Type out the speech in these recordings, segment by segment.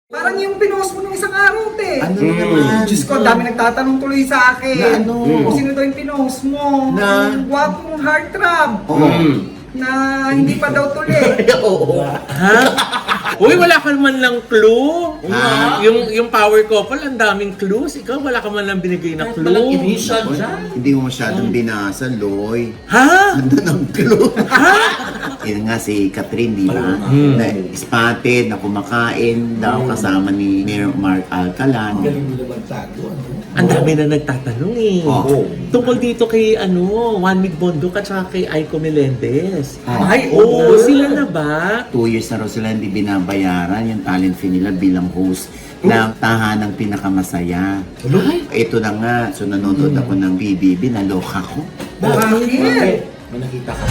Parang yung pinost mo nung isang araw, te. Ano naman? Diyos ko, dami nagtatanong tuloy sa akin. Na ano? Kung sino daw yung pinost mo. Na? Yung gwapong heartthrob. Oo. Na hindi pa daw tuli. Oo. Ha? Uy, wala ka man lang clue. Ah. Yung power couple, ang daming clues. Ikaw, wala ka man lang binigay na clue. Walang initial dyan. Hindi mo masyadong binasa, Loy. Ha? Nandun ang clue. Yun nga si Catherine, di ba? Na spotted, na kumakain daw kasama ni Mayor Mark Alcalan. Ang dami na nagtatanong eh. Oo. Tungkol dito kay Juan Mig Bondok at saka kay Aiko Melendez. Ay, Oo, sila na ba? 2 years na raw sila hindi binabayaran yung talent fee nila bilang host ng Tahanang Pinakamasaya. Ito na nga, so nanonood ako ng BBB, naloka ko. Bakit? May nakita ka.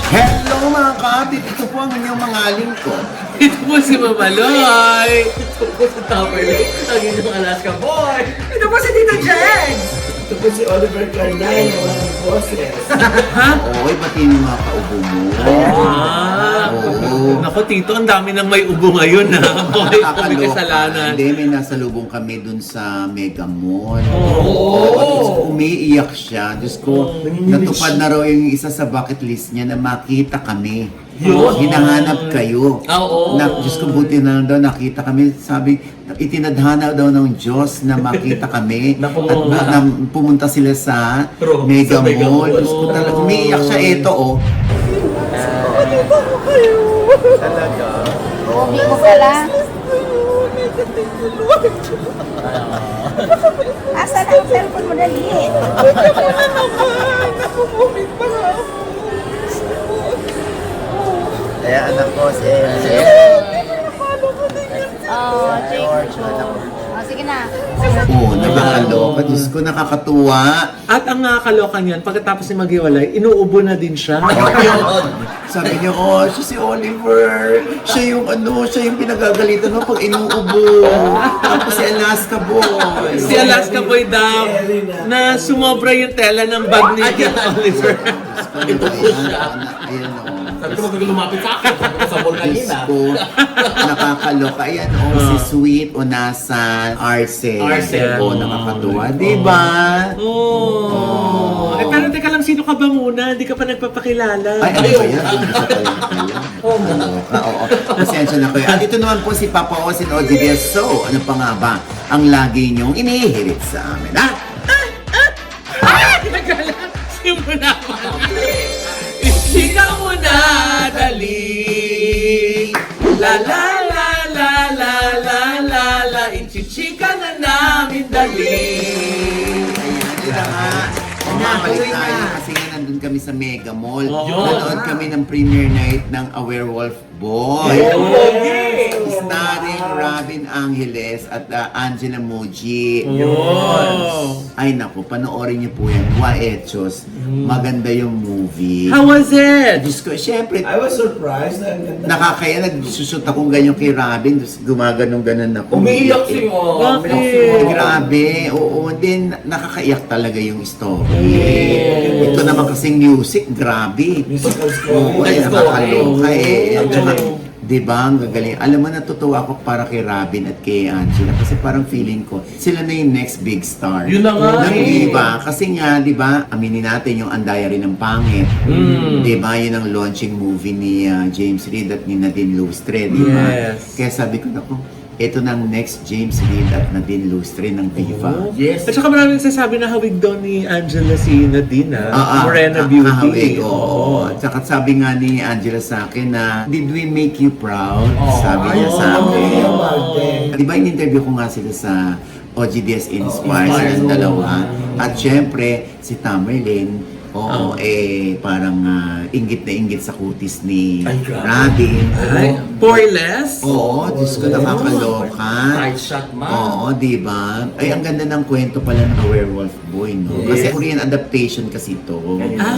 Hello mga kapit! Ito po ang inyong mga lingkod. Ito po si Mamaloy. Ito po si Tupperley, ang inyong Alaska boy. Ito po si Tita Jegs. Ito po si Oliver Carnine, ang boses. Ha? Oy, pati yung mga kaubo mo. Ah. Oo. Naku, Tito, ang dami nang may ubo ngayon ha. Kung may kasalanan. Hindi, may nasalubong kami dun sa Mega Mall. Oo. Umiiyak siya. Diyos ko, natupad na raw yung isa sa bucket list niya na makita kami. Yun. Hinahanap kayo. Oo. Na, Diyos ko, buti na lang daw nakita kami. Sabi, itinadhana daw ng Diyos na makita kami. Na at pumunta. na pumunta sila sa True, Mega sa Mega Mall. Mall. Diyos ko talaga, umiiyak siya. Eto, oh. Uwi mo pala. Asan ang cellphone mo dali? Kaya anak ko, si Oh, George. Oh, sige na. Oo, nakakaloka. Diyos ko, nakakatuwa. At ang nakakaloka niyan, pagkatapos ni maghiwalay, inuubo na din siya. Sabi niya, oh, siya si Oliver. Siya yung pinagagalitan mo pag inuubo. Tapos si Alaska Boy. Si Alaska Boy daw, na sumobra yung tela ng bag ni Oliver. Ayan, oh. Sabi ko magiging lumapit sa akin. Sabi ko sa ball Diyos kanina. ko, nakakaloka. Ayan, oh, si Sweet o nasa Arce. Arce. Oh, nakakatuwa. Diba? Oh. Eh, pero teka lang, sino ka ba muna? Hindi ka pa nagpapakilala. Ay, ano ba yan? Hindi sa pala. Oo. Pasensya na kayo. At ito naman po si Papa Osin OGBS. So, ano pa nga ba ang lagi niyong inihirit sa amin? Ha? Teka lang, simula mo. Ikaw mo na, dali. La la la la la la la la. Ichichika na namin, dali. Ayan na nga. Bumabalik tayo kasi nandun kami sa Mega Mall. Nanood kami ng premiere night ng A Werewolf Boy. Starring Robin Angeles at Angela Muji. Ay naku, panoorin niyo po yan. Hechos. Maganda yung movie. How was it? Diyos ko, syempre, I was surprised na ang ganda. nakakaya, nagsusot akong ganyan kay Robin, tapos gumaganong-ganon ako. Umiiyak si Mo. Bakit? Grabe, oo, din nakakaiyak talaga yung story. Ito naman kasing music, grabe. Musical score. Oo, ay nakakaloka eh. Ang At saka, galing. di ba, ang gagaling. Alam mo, natutuwa ako para kay Robin at kay Angela kasi parang feeling ko, sila na yung next big star. Yun na nga Ng eh. iba. Kasi nga, di ba, aminin natin yung Ang Diary ng Pangit. Di ba, yun ang launching movie ni James Reid at ni Nadine Lustre, di ba? Yes. Kaya sabi ko, naku, ito ng next James Reid at Nadine Lustre ng Viva. Yes. At saka maraming sasabi na hawig daw ni Angela si Nadine, Morena Hawig, Beauty. oo. At saka sabi nga ni Angela sa akin na, did we make you proud? Sabi niya sa akin. Di ba, in-interview ko nga sila sa OGDS Inspire, silang dalawa. At syempre, si Tamerlane, parang inggit na inggit sa kutis ni Ay, grabe. Robin. Ay, poreless? Oo, Diyos ko, nakakaloka. Tight shot, ma. Oo, di ba? Ay, ang ganda ng kwento pala ng Werewolf Boy, no? Kasi Yes. Korean adaptation kasi ito.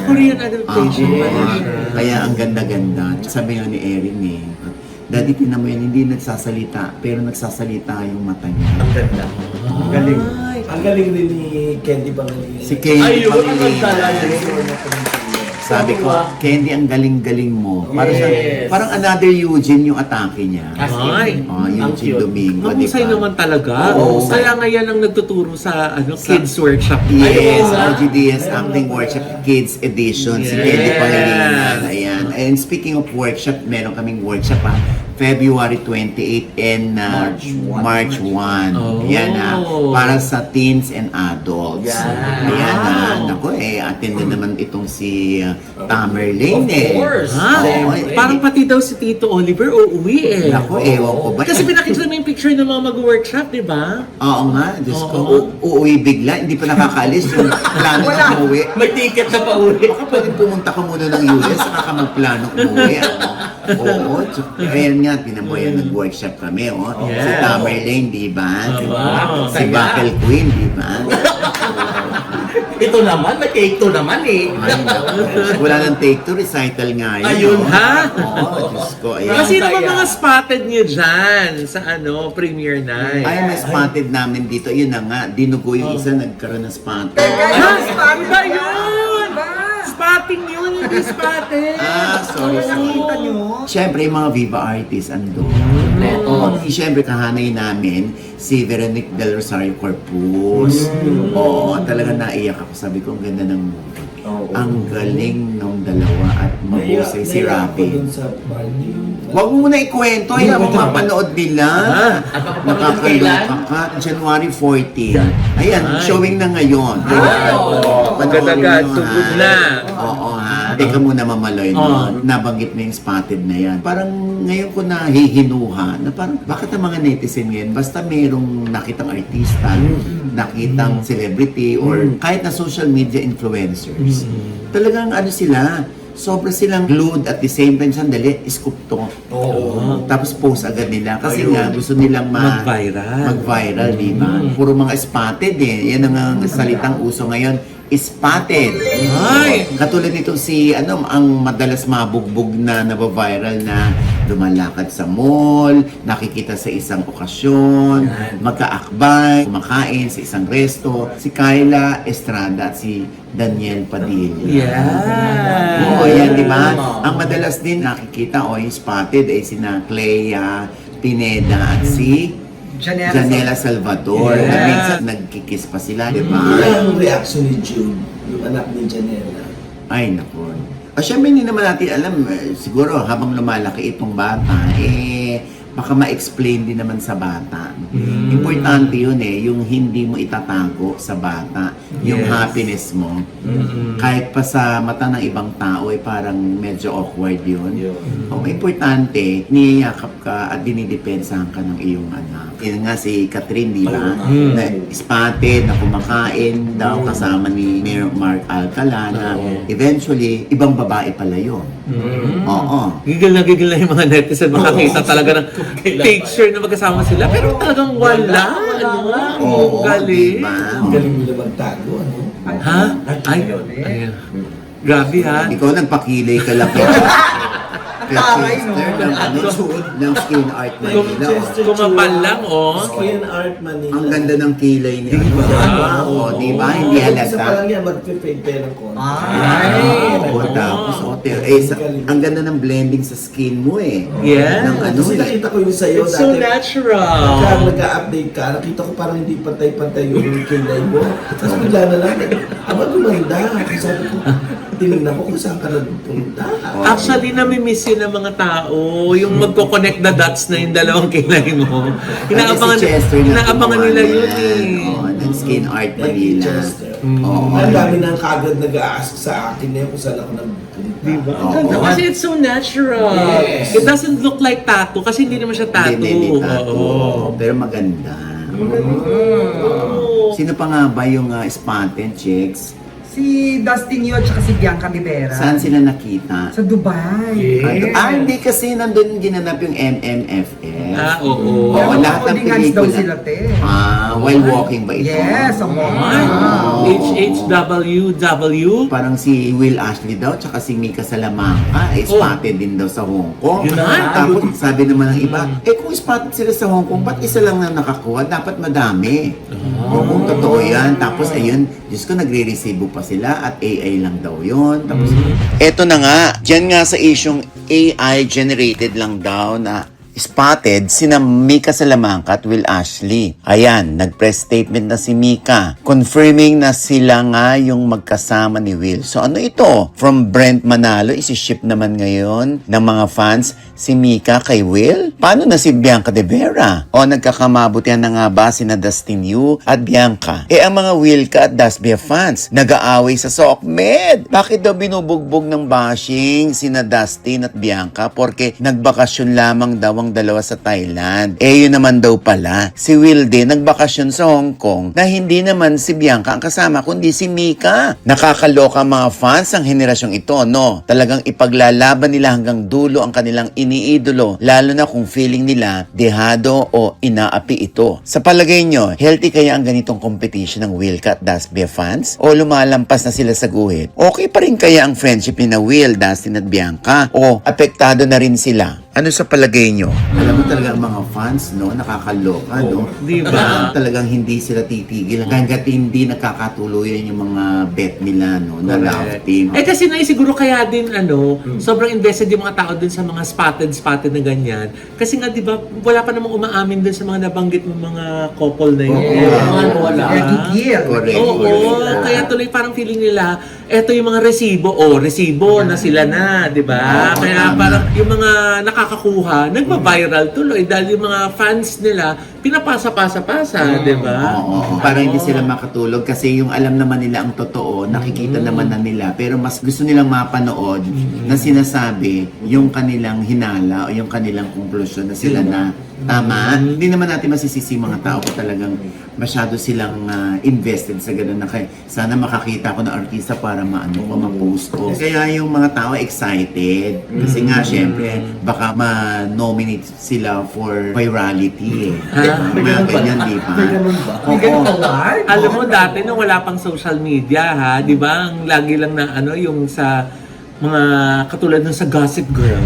Korean adaptation pala siya. Kaya ang ganda-ganda. Sabi nga ni Erin eh, Daddy, tinan mo yan, hindi nagsasalita, pero nagsasalita yung mata niya. Ang ganda. Ang galing. Ay. Ang galing din ni Candy Pangilinan. Si Kay Ayun, ang Pangilinan. ganda lang yun. Sabi ko, Candy, ang galing-galing mo. Parang another Eugene yung atake niya. Ay, Eugene cute. Domingo, Mahusay diba? naman talaga. Oo. Kaya nga yan ang nagtuturo sa kids workshop. Yes, Ayun. RGDS Acting Workshop Kids Edition. Si Yes. Candy Pangilinan. Ayan. And speaking of workshop, meron kaming workshop February 28 and March 1. Oh. Ayan para sa teens and adults. Yeah. Ayan Naku attend na naman itong si Tamerlane Of course. Ha? Siyempre. Parang pati daw si Tito Oliver uuwi eh. Naku, ewan ko ba? Kasi pinakita namin yung picture ng mga mag-workshop, di ba? Oo nga, Diyos ko, Oo. uuwi bigla, hindi pa nakakaalis yung plano Wala. na umuwi. May ticket na pa uli. Baka pwede pumunta ka muna ng US, saka ka magplano umuwi. Oo, ayan nga, tinan mo yan, nag-workshop kami, Yeah. Si Tamerlane, di ba? Aba, Si Buckle Queen, di ba? Ito naman, may take two naman eh. Ay, naku. Wala nang take to recital nga yun. Ayun, no? ha? Oo, Diyos ko, ayan. Kasi naman Saya. mga spotted niyo dyan sa premiere night. Ay, may spotted namin dito. Yun na nga, dinugo yung isa, nagkaroon ng spotted. Teka, Ha? yung spotted Iba yan. yun! Diba? Spotting yun, hindi spotted. Sorry. Nakita nyo? Siyempre, yung mga Viva artists andun. Siyempre, kahanay namin si Veronique Del Rosario Corpus. Oo, talaga naiyak ako. Sabi ko, ang ganda ng movie. Ang galing ng dalawa at mahusay si Rabi. Huwag mo muna ikwento, ay mo mapanood nila. At makapanood kailan? Nakakaloka ka. January 14. Ayan, Ay. showing na ngayon. Agad-agad, tugod na. Oo ha. Teka muna mamaloy no. Nabanggit na yung spotted na yan. Parang ngayon ko nahihinuha na parang bakit ang mga netizen ngayon basta merong nakitang artista, nakitang celebrity or kahit na social media influencers. Talagang ano sila, sobra silang glued at the same time sandali, scoop to. Tapos post agad nila kasi nga gusto nilang Mag-viral. mag-viral, di ba? Puro mga spotted eh. Yan ang salitang uso ngayon. Spotted. Ay! Katulad nito si ang madalas mabugbog na nabaviral na lumalakad sa mall, nakikita sa isang okasyon, magkaakbay, kumakain sa isang resto, si Kyla Estrada at si Daniel Padilla. Yeah! Oo, yan, di ba? Ang madalas din nakikita yung spotted ay sina Clea Pineda at si Janela Salvador. Yeah. Na minsan nagkikis pa sila, di ba? Ang reaction ni Jude, yung anak ni Janela. Ay, naku. Siyempre, hindi naman natin alam, siguro habang lumalaki itong bata, baka ma-explain din naman sa bata. Importante yun yung hindi mo itatago sa bata, yung Yes. happiness mo. Kahit pa sa mata ng ibang tao, parang medyo awkward yun. Importante, niyayakap ka at dinidepensahan ka ng iyong anak. Yun nga si Catherine, di ba? Na spotted, na kumakain daw kasama ni Mayor Mark Alcala na eventually, ibang babae pala yun. Oo. Gigil na yung mga netizen makakita talaga ng picture na magkasama sila. Pero talagang wala. Oo, Galing. diba? Ang galing nila magtago, ano? Ha? Ay, ayan. Grabe ha. Ikaw nagpakilay ka lang. taray, no? Ng skin art na nila. Kumapal lang, Skin art Manila. Ang ganda ng kilay niya. Oo, di ba? Hindi Isa pa halata. lang yan, mag-fade tayo ng konti. Oo, tapos hotel. Ang ganda ng blending sa skin mo Yeah. Ng ano Kasi nakita ko yung sa'yo It's so dati. natural. Pagka nag-update ka, nakita ko parang hindi pantay-pantay yung kilay mo. Tapos bigla na lang, gumanda. Sabi ko, tinignan ko kung saan ka nagpunta. Actually, namimiss yun ng mga tao. Yung magko-connect the dots na yung dalawang kilay mo. Inaabangan nila yun Oo, ng skin art Thank you, Manila. Chester. Oo. Ang dami nang kagad nag-a-ask sa akin na kung saan ako nagpunta. Diba? Oo. Ang ganda. Kasi it's so natural. Yes. It doesn't look like tattoo kasi hindi naman siya tattoo. Hindi tattoo. Oo. Pero maganda. Oo. Sino pa nga ba yung spotted chicks? Si Dustin Yeo at si Bianca Rivera. Saan sila nakita? Sa Dubai. Hindi kasi nandun ginanap yung MMFF. Oo. Oo, lahat ng Holding hands daw pelikula. sila, te. While walking ba ito? Yes, ang Ay, HHWW. Parang si Will Ashley daw, tsaka si Mika Salamanca, spotted din daw sa Hong Kong. Yun na. Tapos sabi naman ng iba, kung spotted sila sa Hong Kong, ba't isa lang na nakakuha? Dapat madami. Oo, kung totoo yan. Tapos ayun, Diyos ko, nagre-resibo pa sila at AI lang daw yun. Tapos, eto na nga, dyan nga sa isyong AI generated lang daw na spotted sina Mika Salamanca at Will Ashley. Ayan, nag-press statement na si Mika confirming na sila nga yung magkasama ni Will. So ano ito? From Brent Manalo, isi-ship naman ngayon ng mga fans si Mika kay Will? Paano na si Bianca De Vera? O nagkakamabutihan na nga ba sina Dustin Yu at Bianca? Ang mga Wilka at Dasbia fans nag-aaway sa SOCMED. Bakit daw binubugbog ng bashing sina Dustin at Bianca? Porque nagbakasyon lamang daw ang dalawa sa Thailand. Yun naman daw pala. Si Will din nagbakasyon sa Hong Kong na hindi naman si Bianca ang kasama kundi si Mika. Nakakaloka mga fans ang henerasyong ito, no? Talagang ipaglalaban nila hanggang dulo ang kanilang iniidolo, lalo na kung feeling nila dehado o inaapi ito. Sa palagay nyo, healthy kaya ang ganitong competition ng Wilka at Dasbia fans? O lumalampas na sila sa guhit? Okay pa rin kaya ang friendship ni na Will, Dustin at Bianca? O apektado na rin sila? Ano sa palagay nyo? Alam mo talaga ang mga fans, no? Nakakaloka, no? Di ba? Talagang hindi sila titigil. Hanggat hindi nakakatuluyan yung mga bet nila, no? Na love team. Kasi siguro kaya din sobrang invested yung mga tao dun sa mga spotted na ganyan. Kasi nga 'di ba, wala pa namang umaamin dun sa mga nabanggit ng mga couple na yun. Wala. Gigil. Correct. Oo, kaya tuloy parang feeling nila, eto yung mga resibo, resibo na sila na, 'di ba? Oo, Kaya tama. parang yung mga nakakakuha, nagba-viral tuloy dahil yung mga fans nila pinapasa-pasa-pasa, 'di ba? Oo. Para hindi sila makatulog kasi yung alam naman nila ang totoo, nakikita naman na nila, pero mas gusto nilang mapanood na sinasabi yung kanilang hinala o yung kanilang konklusyon na sila na tama. Hindi naman natin masisisi yung mga tao kung talagang masyado silang invested sa ganun na kaya sana makakita ko ng artista para ma-post ko. Kaya yung mga tao excited kasi nga syempre baka ma-nominate sila for virality mga ganyan, di ba? May ganun award? Alam mo dati nung wala pang social media di ba? Ang lagi lang na yung sa mga katulad ng sa Gossip Girl.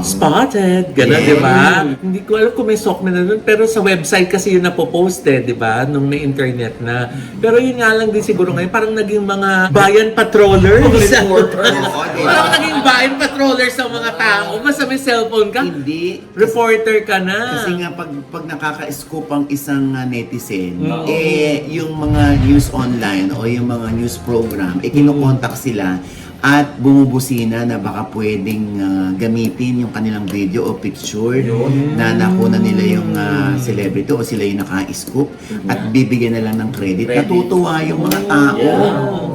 Spotted, gano'n, Yes. di ba? Hindi ko alam kung may SOCMED na doon, pero sa website kasi yun napopost di ba? Nung may internet na. Pero yun nga lang din siguro ngayon, parang naging mga bayan patrollers. Parang naging bayan patrollers sa mga tao. Basta may cellphone ka, Hindi. reporter ka na. Kasi nga pag nakaka-scoop ang isang netizen, yung mga news online o yung mga news program, kinokontak sila at bumubusina na baka pwedeng gamitin yung kanilang video o picture na nakuna nila yung celebrity o sila yung naka-scoop at bibigyan na lang ng credit. Natutuwa yung mga tao.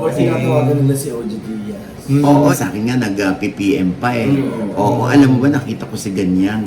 Kasi natawagan nila si OG Diaz. Oo, sa akin nga nag-PPM pa Oo, alam mo ba, nakita ko si ganyan.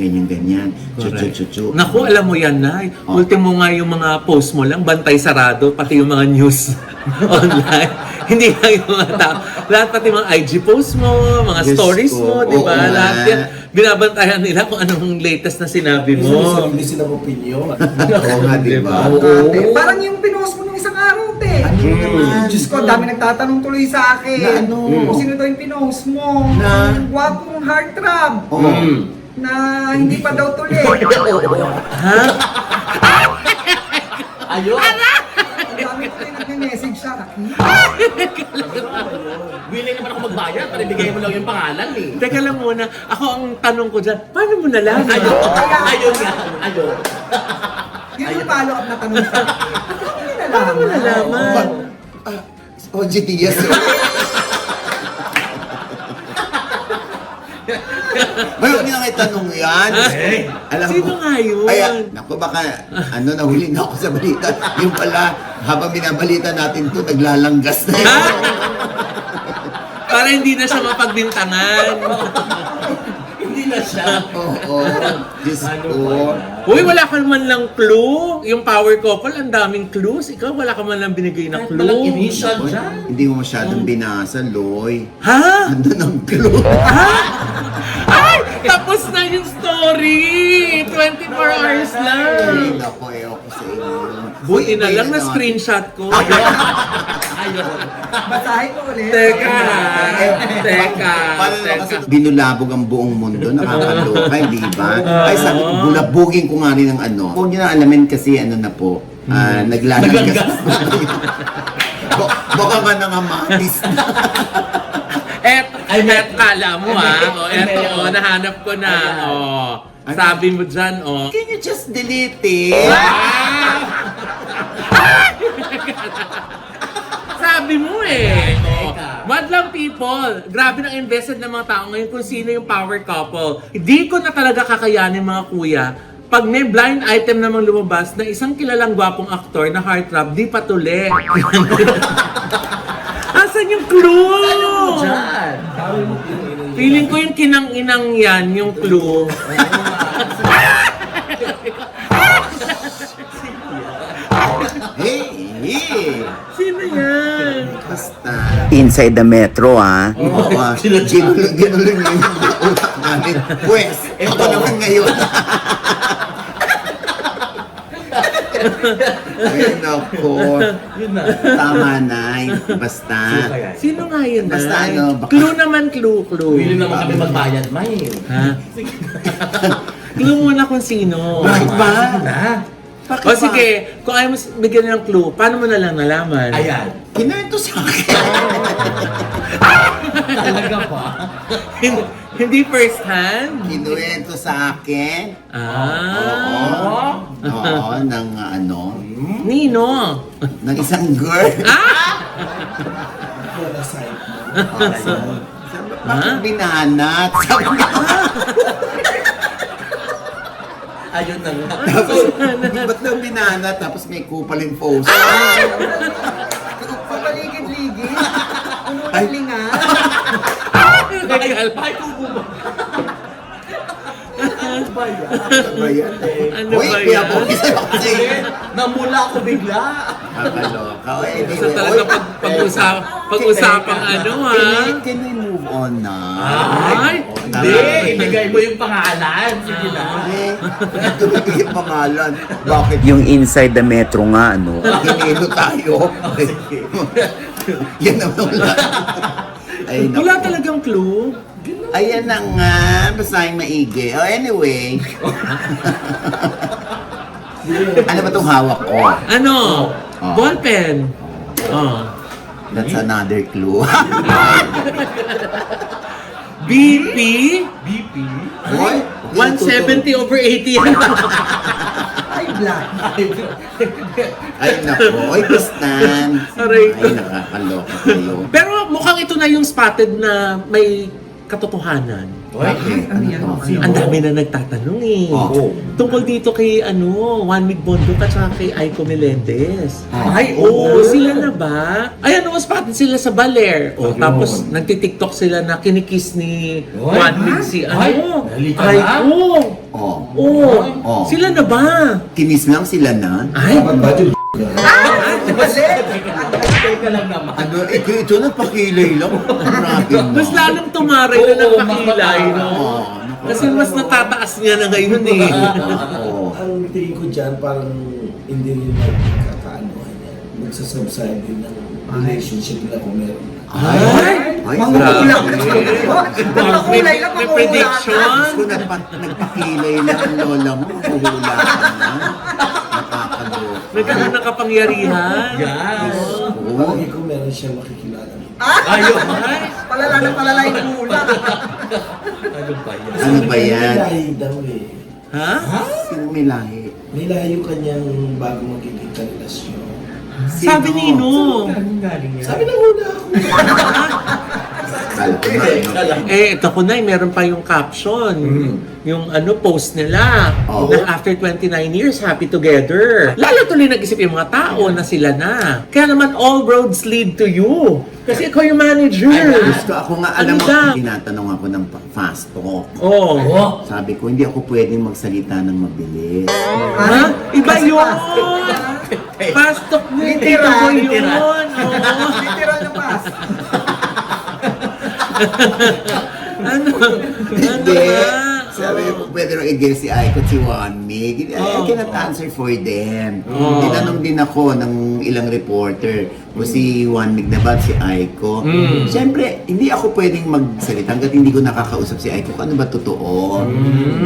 Chu-chu-chu-chu. Naku, alam mo yan, Nay. Ultimo nga yung mga post mo lang, bantay sarado, pati yung mga news online. Hindi lang yung mga tao. Lahat pati mga IG post mo, mga Diyos stories ko. mo, di ba? Oo nga. Lahat yan. Binabantayan nila kung anong latest na sinabi Kasi mo. hindi sila opinion. Oo nga, di ba? Ate, parang yung pinost mo nung isang araw, te. Ano naman? Diyos ko, dami nagtatanong tuloy sa akin. Na ano? Kung sino daw yung pinost mo. Na? Ang gwapong heartthrob. Oo. Na hindi pa daw tuloy. Ha? Ayun. Ang dami tuloy nag-message siya. Willing naman ako magbayad para ibigay mo lang yung pangalan Teka lang muna. Ako ang tanong ko dyan, paano mo nalaman? Ayun nga. Ayun. Yun yung follow-up na tanong sa akin. Paano mo nalaman? OG Diaz. Bayo niyo nga itanong yan. Alam Sino mo, nga yun? Ay, naku, baka, nahuli na ako sa balita. Yung pala, habang binabalita natin to, naglalanggas na yun. Para hindi na siya mapagbintangan. Hindi na siya. Oo. Diyos ko. Uy, wala ka man lang clue. Yung power couple, ang daming clues. Ikaw, wala ka man lang binigay na Kahit walang clue. initial Naku, dyan. Hindi mo masyadong binasa, Loy. Ha? Andun ang clue. Ay! Tapos na yung story! 24 hours lang! Ay, naku, ako sa inyo. Buti na Iba lang yun na naman. screenshot ko. Ayun. Basahin ko ulit. Teka! Teka! Paano na kasi Teka! binulabog ang buong mundo, nakakaloka, di ba? Ay, sabi ko, bulabugin ko nga rin ng ano. Huwag niyo na alamin kasi ano na po, naglalanggas. Baka nga nangamatis na. Kala mo eto, nahanap ko na. Sabi mo dyan, Can you just delete it? Sabi mo Madlang people, grabe nang invested ng mga tao ngayon kung sino yung power couple. Hindi ko na talaga kakayanin mga kuya. Pag may blind item namang lumabas na isang kilalang gwapong aktor na heartthrob, di patuli. Asan yung clue? Diyan. Feeling ko yung kinang-inang yan, yung clue. Hey! Sino yan? Basta. Inside the metro, Oo. Ginuling yung utak namin. Pwes, ako naman ngayon. Ay, naku. Yun na. Tama na. Basta. Sino nga yun? Basta Nay? ano, baka- Clue naman, clue. Willing naman kami magbayad, May. Ha? Clue muna kung sino. Bakit ba? O sige, kung ayaw mo bigyan ng clue, paano mo na lang nalaman? Ayan. Kinuwento sa akin. Talaga ba? Hindi first hand? Kinuwento sa akin. Ah. Oo, ng ano, Nino? ng isang girl. Wala side mo. Bakit binanat? Sabi ko, Ayun na nga. tapos, ba't daw binanat? Tapos may kupalin post. Papaligid-ligid. Puno ng linga. Ay, kubo mo. Ano ba yan? Ano Uy, ba kuya yan? po, isa kasi. Namula ako bigla. Kakaloka. So talaga pag-usapang ano Can we move on na? Ay! Hindi, ibigay mo yung pangalan. Sige na. Tuloy yung pangalan. Bakit? Yung inside the metro nga, ano? Hinilo tayo. Yan ang wala. Ay, naku. Wala talagang clue. Ayan na nga. Basahin maigi. Oh, anyway. Ano ba itong hawak ko? Ano? Oh. Ballpen. That's another clue. BP? BP? Boy, 170 over 80 yan. Ay, black. Ay, naku. Oy, Kristan. Aray ko. Ay, nakakaloka kayo. Pero mukhang ito na yung spotted na may katotohanan. Bakit? Ano to? Ang dami na nagtatanong Oh. Tungkol dito kay Juan Mig Bondok at saka kay Aiko Melendez. Ay, Oo, sila na ba? Ay, spotted sila sa Baler. Tapos nagtitiktok sila na kinikiss ni Juan Mig si halika na? Aiko. Oh. Oh. Sila na ba? Kinis lang sila na. Ay, Dapat ba yung Teka lang naman. Ano, ito nagpakilay lang. Grabe na. mas lalong tumaray na Oo, nagpakilay, no? Oo, Kasi mas natataas niya na ngayon Oo. Ang tingin ko dyan, parang hindi rin magkakaanohan yan. Magsasubside din ng relationship nila kung meron. Ay! Ay, Mga grabe. kulak na kulay lang, May mga prediction? Kung nagpakilay lang ang lola mo, mahuhula ka na. Nakakaloka. Nagkaroon ng kapangyarihan. Yes. Oo. Parang kung meron siya makikilala dito. Ayun. Palala na palala yung mula. Ano ba yan? Ano ba May yan? lahi daw eh. Ha? Sino may lahi? May lahi yung kanyang bago magiging karelasyon. Sabi ni Ino. Anong galing yan? Sabi na muna ako. Kala ko na, Ito ko na, meron pa yung caption. Yung post nila. Oh. Na after 29 years, happy together. Lalo tuloy nag-isip yung mga tao na sila na. Kaya naman, all roads lead to you. Kasi ikaw yung manager. gusto ako nga, alam Ano mo, daw? tinatanong ako ng fast talk. Oh. Sabi ko, hindi ako pwedeng magsalita ng mabilis. Ha? Iba yun! Fast talk mo. Literal, Iba yun. literal. Oo. Literal na pass. Ano? Ano Hindi. ba? Sabi ko, pwede rin i-guess si Aiko at si Juan Mig. I cannot answer for them. Tinanong din ako ng ilang reporter o si Juan Mig na ba at si Aiko. Siyempre, hindi ako pwedeng magsalita hanggat hindi ko nakakausap si Aiko. Ano ba totoo?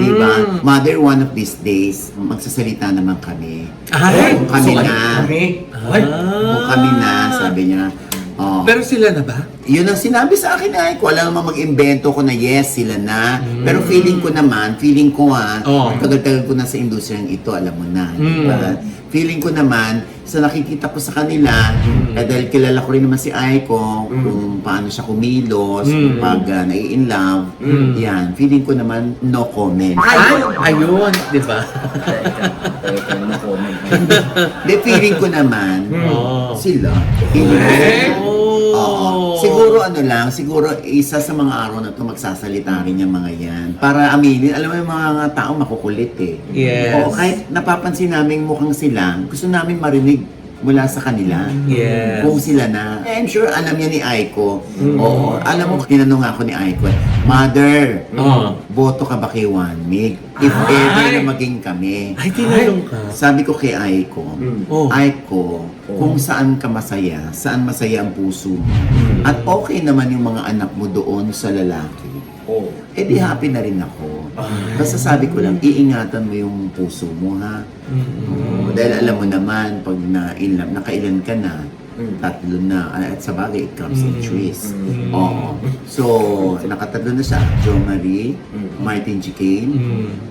Di ba? Mother, one of these days, magsasalita naman kami. Ay! Kung kami na. Ay! Kung kami na, sabi niya. Oh. Pero sila na ba? Yun ang sinabi sa akin ay ko alam naman mag-invento ko na yes sila na. Pero feeling ko tagal-tagal ko na sa industriyang ito, alam mo na. Diba? Feeling ko naman, sa nakikita ko sa kanila, dahil kilala ko rin naman si Aiko, kung paano siya kumilos, pag nai-in-love, yan, feeling ko naman no comment. Ayun, di ba? De, feeling ko naman, sila. Oh. Siguro isa sa mga araw na to magsasalita rin yung mga yan. Para aminin, alam mo yung mga tao makukulit eh. Yes. Oo, kahit napapansin namin mukhang sila, gusto namin marinig mula sa kanila. Yes. Kung sila na. I'm sure alam niya ni Aiko. Oo, alam mo, tinanong ako ni Aiko, Mother, boto ka ba kay Juan Mig? If ever na maging kami. Ay, tinanong ka. Sabi ko kay Aiko, Oh. Aiko, kung saan ka masaya, saan masaya ang puso mo. At okay naman yung mga anak mo doon sa lalaki. Eh di happy na rin ako. Basta sabi ko lang, iingatan mo yung puso mo ha. Dahil alam mo naman, pag nakailan ka na, tatlo na, at sa bagay, it comes in threes. Oo. So, nakatatlo na siya. Jo Marie, Martin G. Kane,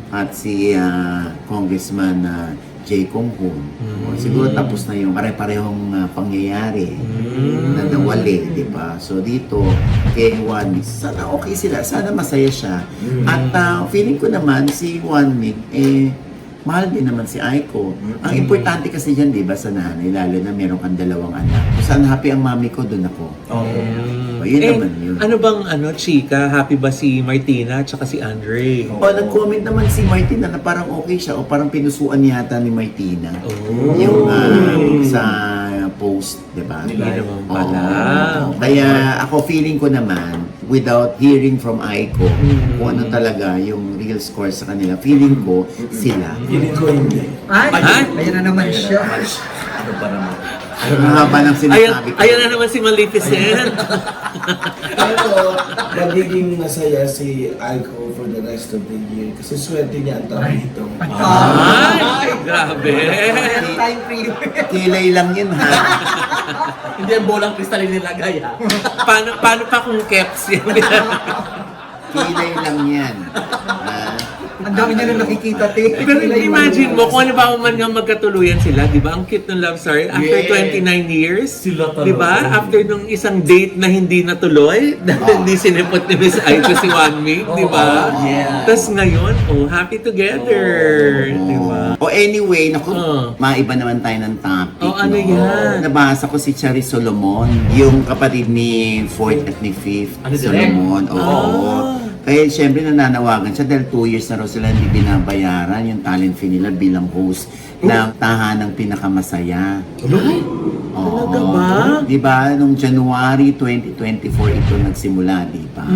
at si Congressman Jay Kong Hoon. Siguro tapos na yung pare-parehong pangyayari na nawali, di ba? So dito, kay Juan Mig, sana okay sila, sana masaya siya. At feeling ko naman si Juan Mig, mahal din naman si Aiko. Ang importante kasi dyan, di ba, sa nanay, lalo na meron kang dalawang anak. Kung saan happy ang mami ko, doon ako. Yun naman yun. Ano bang, chika, happy ba si Martina at saka si Andre? Nag-comment naman si Martina na parang okay siya o parang pinusuan yata ni Martina. Yung sa post, di ba? Hindi naman pala. Kaya ako feeling ko naman, without hearing from Aiko, kung ano talaga yung real score sa kanila, feeling ko sila. Feeling ko hindi. Ay, ayan na naman siya. Ano pa naman? Ang haba ng sinasabi ko. Ayan na naman si Maleficent. Pero, magiging masaya si Aiko for the rest of the year. Kasi swerte niya ang tawag dito. Ay, grabe. Time free. Kilay lang yun ha. Hindi ang bolang kristal nilagay ha. Paano pa kung caps yan? Kilay lang yan. Ang dami niya na nakikita, te. Pero imagine mo, kung ano ba man nga magkatuluyan sila, di ba? Ang cute ng love story. After 29 years, Sila talaga. di ba? After nung isang date na hindi natuloy, dahil hindi sinipot ni Miss Aiko si Juan Mig, di ba? Tapos ngayon, happy together. Di ba? Anyway, naku, maiba naman tayo ng topic. Ano yan? Nabasa ko si Charis Solomon, yung kapatid ni 4th at ni 5th Ano, Solomon. Oo. Kaya siyempre nananawagan siya dahil 2 years na raw sila hindi binabayaran yung talent fee nila bilang host ng Tahanang Pinakamasaya. Talaga ba? Di ba, nung January 2024 ito nagsimula, di ba?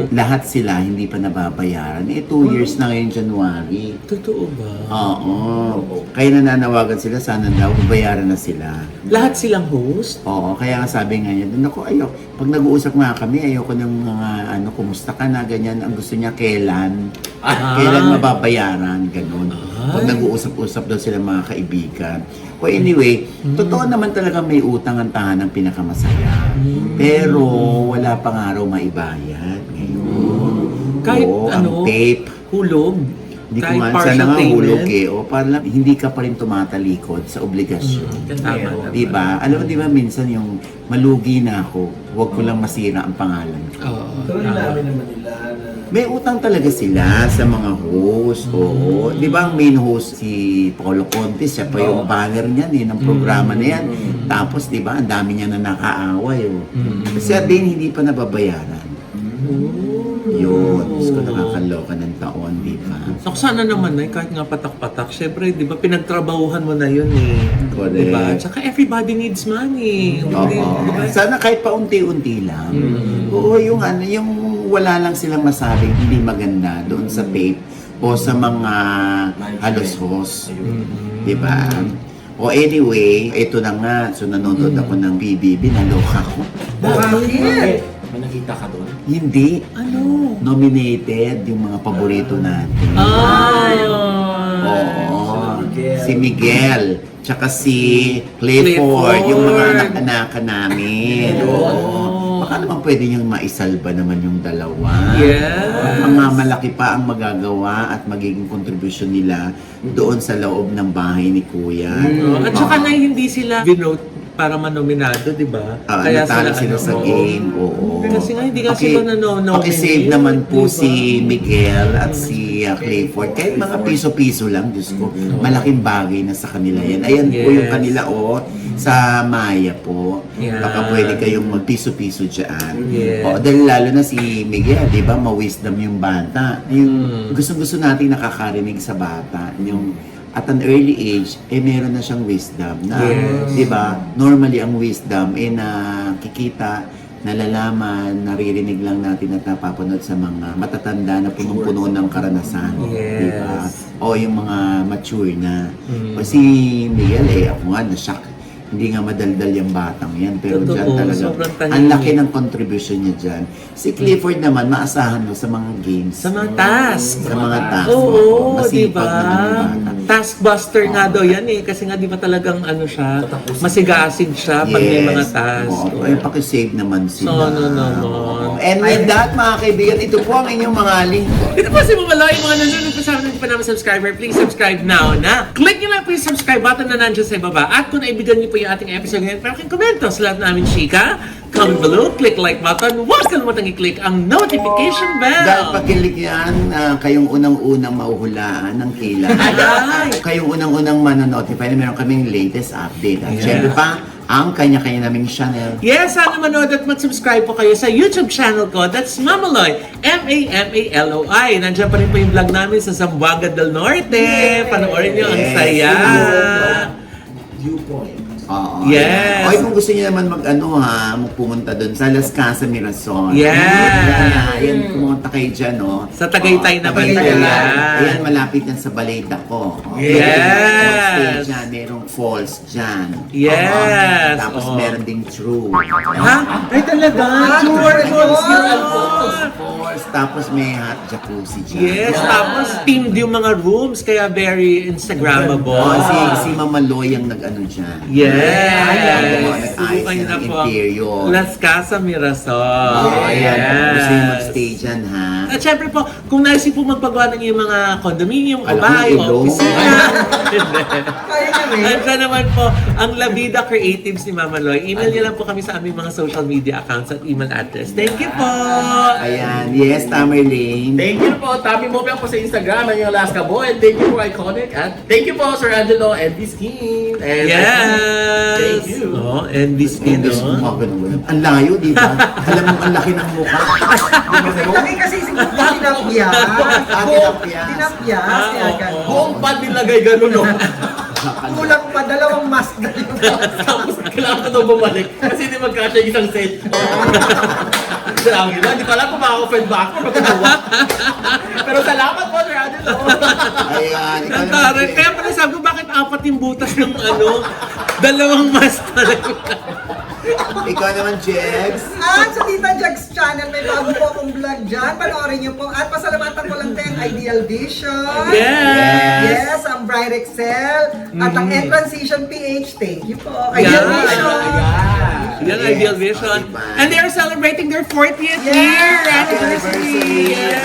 Lahat sila hindi pa nababayaran. 2 years na ngayon January. Totoo ba? Oo. Kaya nananawagan sila, sana daw, bayaran na sila. Lahat silang host? Oo, kaya nga sabi nga niya, ako, pag nag-uusap nga kami, ayoko ng mga, kumusta ka na, ganyan. Ang gusto niya, kailan? Kailan mababayaran, ganun. Pag nag-uusap-usap daw sila mga kaibigan. O anyway, totoo naman talaga may utang ang Tahanang Pinakamasaya. Pero wala pang araw maibayad ngayon. Kahit ang tape. hulog. Hindi ko Kahit man partial sana nga payment. hulog parang hindi ka pa rin tumatalikod sa obligasyon. Tama naman. Diba? Alam mo, diba minsan yung malugi na ako, huwag ko lang masira ang pangalan ko. Pero inamin naman nila na May utang talaga sila sa mga host. Oo. Di ba ang main host si Paolo Conte, siya pa yung banner niyan ng programa na yan. Tapos di ba, ang dami niya na nakaaway. Kasi din hindi pa nababayaran. Yun, Diyos ko, nakakaloka ng taon, di ba? So, sana naman na kahit nga patak-patak, syempre, di ba, pinagtrabahuhan mo na yun eh. Correct. Di ba? Tsaka everybody needs money. Oo. Di ba? Sana kahit paunti-unti lang. Oo, yung wala lang silang masabing hindi maganda doon sa tape o sa mga halos-hos. Di ba? O anyway, ito na nga. So nanonood ako ng BBB, naloka ko. Bakit? May nakita ka doon? Hindi. Ano? Nominated yung mga paborito natin. Ay! Oo. Miguel. Si Miguel. Tsaka si Clifford, yung mga anak-anakan namin. Oo. Baka naman pwede niyang maisalba naman yung dalawa. Yes. Mga malaki pa ang magagawa at magiging kontribusyon nila doon sa loob ng bahay ni Kuya. At saka na hindi sila binote para manominado, di ba? Natalo sila sa game. Oo. Kasi nga, hindi nga sila nanonominate. Pakisave naman po Diba? si Miguel at si Clifford. Kahit mga piso-piso lang, Diyos ko, malaking bagay na sa kanila yan. Ayan po yung Yes. kanila, sa Maya po. Yeah. Baka pwede kayong magpiso-piso dyan. Yes. Dahil lalo na si Miguel, di ba, ma-wisdom yung bata. Yung gusto-gusto natin nakakarinig sa bata. Yung at an early age, meron na siyang wisdom na, Yes. di ba, normally ang wisdom nakikita, nalalaman, naririnig lang natin at napapanood sa mga matatanda na punong-puno ng karanasan. Yes. Di ba? O yung mga mature na. O si Miguel, ako nga, na-shock. Hindi nga madaldal yung batang yan. Pero Totoo, dyan talaga, sobrang tahimik. ang laki ng contribution niya dyan. Si Clifford naman, maasahan mo sa mga games. Sa mga task. Sa mga tasks. Oo, di Masipag ba? naman yung bata. Taskbuster nga daw yan eh. Kasi nga di ba talagang siya, masigasig siya pag may mga task. Oo, ay pakisave naman sila. Sana naman. Oo. And with that, mga kaibigan, ito po ang inyong mga lingkod. Ito po si Mamaloy, mga nanonood pa sa amin, pa naman subscriber, please subscribe now na. Click nyo lang po yung subscribe button na nandiyan sa ibaba. At kung naibigan nyo po yung ating episode ngayon, pero komento sa lahat namin, chika. Comment below, click like button, huwag kalimutang i-click ang notification Dahil bell. pag kilik yan, kayong unang-unang mahuhulaan ng kailan. Ay! Kayong unang-unang manonotify na meron kaming latest update. At syempre pa, ang kanya-kanya naming channel. Yes, sana manood at mag-subscribe po kayo sa YouTube channel ko. That's Mamaloy, M-A-M-A-L-O-I. Nandiyan pa rin po yung vlog namin sa Zamboanga del Norte. Panoorin nyo, ang Yes. saya. Viewpoint. Oo. Yes. O kung gusto niyo naman magpumunta doon sa Las Casas Mirasol. Yes. Ayan, pumunta kayo dyan, Sa Tagaytay naman Tagaytay po yan. yan. Ayan, malapit yan sa Baleta ko. Yes. Stay dyan, merong falls dyan. Yes. Tapos Oo. meron ding true. Ha? Ay talaga? Falls, tapos may hot jacuzzi dyan. Yes, tapos themed yung mga rooms, kaya very Instagrammable. Si Mama Loy ang nag-ano dyan. Yes. Nag-ayos Ayun ng na po. interior. Las Casas Mirasol. Ayan, kung gusto nyo Yes. mag-stay dyan, ha? At syempre po, kung naisip po magpagawa ng yung mga condominium o Alam mo, bahay o Ilo. opisina. Kaya na rin. Andyan naman po ang Lavida Creatives ni Mama Loy. Email niyo lang po kami sa aming mga social media accounts at email address. Thank you po! Ayan, yes, Tamerlane. Thank you po, Tami Mobiang po sa Instagram and yung Alaska Boy. And thank you po, Iconic. At thank you po, Sir Angelo and Skin. And Yes! Thank you. Oh, and this Hindi, ang layo, di ba? Alam mo, ang laki ng mukha. Lagi kasi siguro tinapyas. Tinapyas. Kaya ganun. Buong pad nilagay gano'n, no? Kulang pa, dalawang mask na yun. Tapos kailangan ko daw bumalik kasi hindi magkasya yung isang set. Salamat nila, hindi pala kung maka-offend ba ako magkagawa. Pero salamat po, Sir Angelo. Ayan, ikaw Ang naman, taray. Kaya pala sabi ko, bakit apat yung butas ng dalawang mas talaga. ikaw naman, Jex. At sa Tita Jags channel, may bago po akong vlog dyan. Panoorin niyo po. At pasalamatan ko lang din ang Ideal Vision. Yes! Yes, ang Bright Excel. At ang Transition PH. Thank you po. Yeah. Ideal Vision. Yan, Yes, Ideal Vision. diba? And they are celebrating their 40th year anniversary. Yes.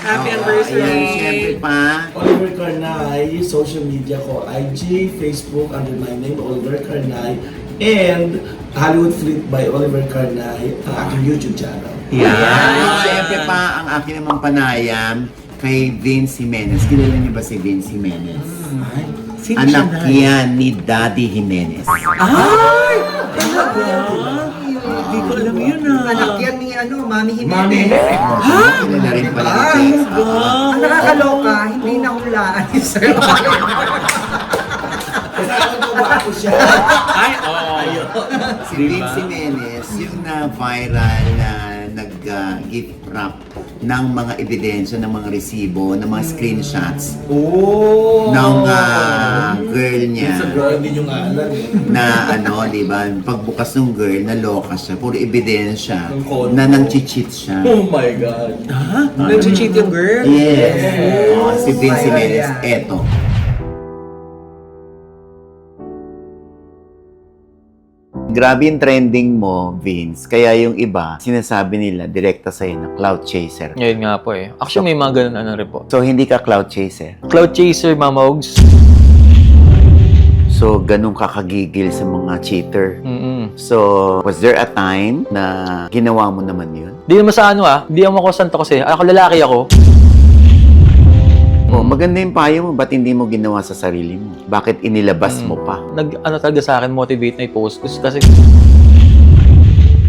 Happy anniversary. Ayan, syempre pa. Oliver Carnay, social media ko, IG, Facebook, under my name, Oliver Carnay, and Hollywood Fleet by Oliver Carnay, ang aking YouTube channel. Yeah. Syempre pa, ang akin namang panayam kay Vince Jimenez. Kilala niyo ba si Vince Jimenez? Sino Anak siya na? yan ni Daddy Jimenez. Ay! Talaga? Hindi ko alam yun ah. Anak yan ni Mami Jimenez. Mami Jimenez. Kilala rin pala ni James. Ang nakakaloka, hindi nahulaan ni Sir. Kasama ko ba ako siya? Ay, oo. Si Vince Jimenez, yung na-viral na nag-gift wrap ng mga ebidensya, ng mga resibo, ng mga screenshots ng girl niya. Sa girl, hindi nyo nga alam eh. Na di ba, pagbukas ng girl, naloka siya, puro ebidensya Ng code. na nang-cheat siya. Oh my God. Ha? Nag-cheat yung girl? Yes. Si Vince Jimenez, eto. Grabe yung trending mo, Vince. Kaya yung iba, sinasabi nila, direkta sa'yo na cloud chaser. Ngayon nga po eh. Actually, may mga ganun rin po. So, hindi ka cloud chaser. Cloud Chaser, Mama Ogs. So, ganun ka kagigil sa mga cheater. So, was there a time na ginawa mo naman yun? Di naman sa hindi ako santo kasi. Ako lalaki ako. Oh, maganda yung payo mo. Ba't hindi mo ginawa sa sarili mo? Bakit inilabas mo pa? Talaga sa akin, motivate na i-post ko. Kasi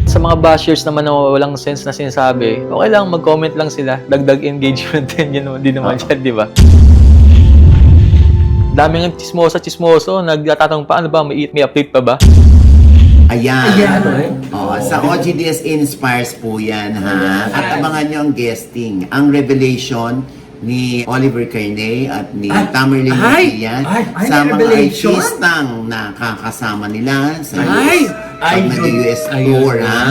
sa mga bashers naman na walang sense na sinasabi, okay lang, mag-comment lang sila. Dagdag engagement din yun. Hindi naman yan, di ba? Dami ng chismoso, nagtatanong pa, ano ba, may update pa ba? Ayan. Oh, sa OGDS Inspires po yan, ha? At abangan nyo ang guesting. Ang revelation ni Oliver Carney at ni Tamerlane Villan Ay, sa may mga revelation? artistang nakakasama nila sa Ay! pag nag-US Ayun tour, na. ha?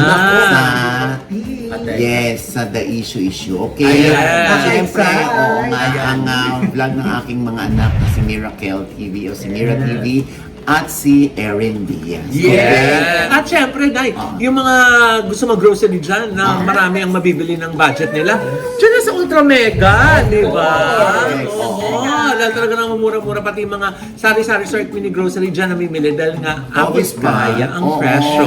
Sa The Issue. Okay? Ayan. At syempre, Excited. ang vlog ng aking mga anak na si Miracle TV o si Mira TV at si Erin Diaz. Okay? At syempre, Day, yung mga gusto mag-grocery dyan na marami ang mabibili ng budget nila, dyan na sa Ultra Mega, di ba? Correct. Oo. Dahil talaga nang mura-mura, pati yung mga sari-sari sort mini grocery dyan namimili dahil nga Obvious abot ba? kaya ang Oo. presyo.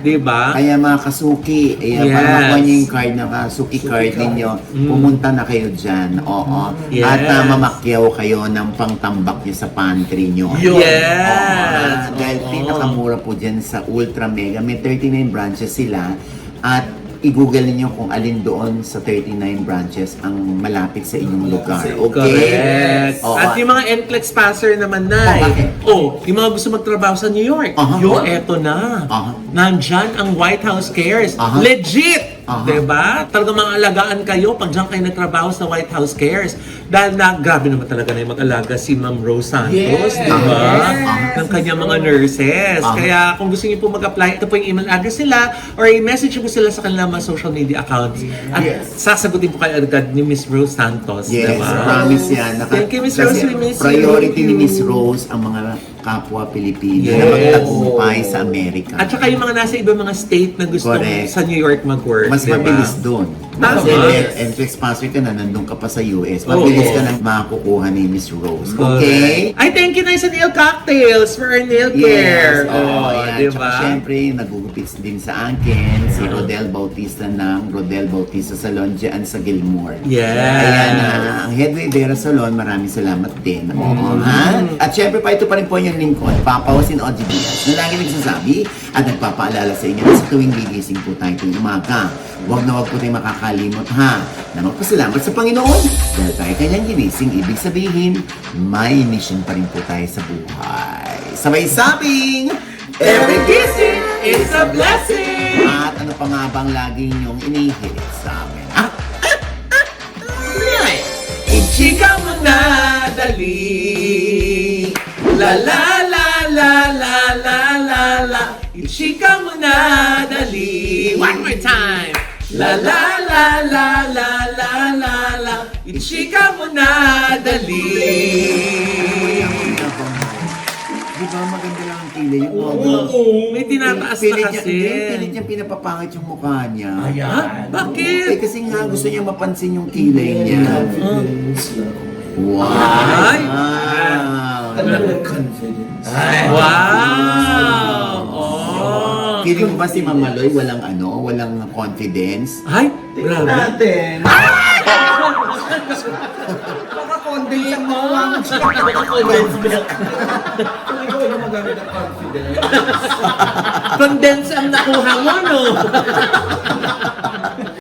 Di ba? Kaya mga kasuki, Yes. para makuha niyo yung card na kasuki card ninyo, pumunta na kayo dyan. Oo. Yes. At mamakyaw kayo ng pangtambak niyo sa pantry niyo. Yes. Dahil Oo. pinakamura po dyan sa Ultra Mega. May 39 branches sila. At i-google niyo kung alin doon sa 39 branches ang malapit sa inyong lugar. Okay? Correct. Oo. At yung mga NCLEX passer naman na yung mga gusto magtrabaho sa New York. Aha. Eto na. Aha. Nandyan ang White House Cares. Aha. Legit! Aha. Diba? Talagang maalagaan kayo pag dyan kayo nagtrabaho sa White House Cares. Dahil grabe naman talaga na yung mag-alaga si Ma'am Rose Santos. Diba? Aha. Ng kanyang mga nurses. Aha. Kaya kung gusto niyo po mag-apply, ito po yung email address nila or i-message niyo po sila sa kanilang mga social media accounts. At sasagutin po kayo agad ni Miss Rose Santos. Yes, Diba? promise yan. Thank you, Miss Kasi Rose. We miss you. priority ni Miss Rose ang mga kapwa Pilipino na magtagumpay sa Amerika. At saka yung mga nasa ibang mga state na gusto Correct. sa New York mag-work. Mas diba? mabilis doon. Tama. Kasi NCLEX sponsor ka na, nandun ka pa sa US. Mabilis ka na makakukuha ni Miss Rose. Okay? Ay, thank you na sa Nail Cocktails for our nail care. Yes. Oh, yan. diba? Tsaka syempre, nagugupit din sa akin si Rodel Bautista ng Rodel Bautista Salon dyan sa Gilmore. Yes. Ayan, ang Headway Vera Salon, maraming salamat din. Oo, ha? At syempre pa, ito pa rin po yung lingkod, Papa Wasin OG Diaz, na lagi nagsasabi at nagpapaalala sa inyo na sa tuwing gigising po tayo tuwing umaga. Huwag na huwag po tayong makakalimot, ha? Na magpasalamat sa Panginoon dahil tayo kanyang ginising. Ibig sabihin, may mission pa rin po tayo sa buhay. Sabay sabing, Every kissing is a blessing. At ano pa nga bang lagi niyong inihilit sa amin? Ichika mo na dali. La la la la la la la la. Ichika mo na dali. One more time. La la la la la la la la. Ichika mo na dali. Di ba maganda lang ang kilay yung May tinataas na kasi. Pilit niya pinapapangit yung mukha niya. Ha? Bakit? Eh kasi nga gusto niya mapansin yung kilay niya. Confidence lang. Wow! Ay! Confidence. Wow! Oh! Feeling mo ba si Mamaloy walang confidence? Ay, grabe. Natin. Baka condense ang makuha mo. Condensed milk. Kung ikaw ay gumagamit ng confidence. Condense ang nakuha mo, no?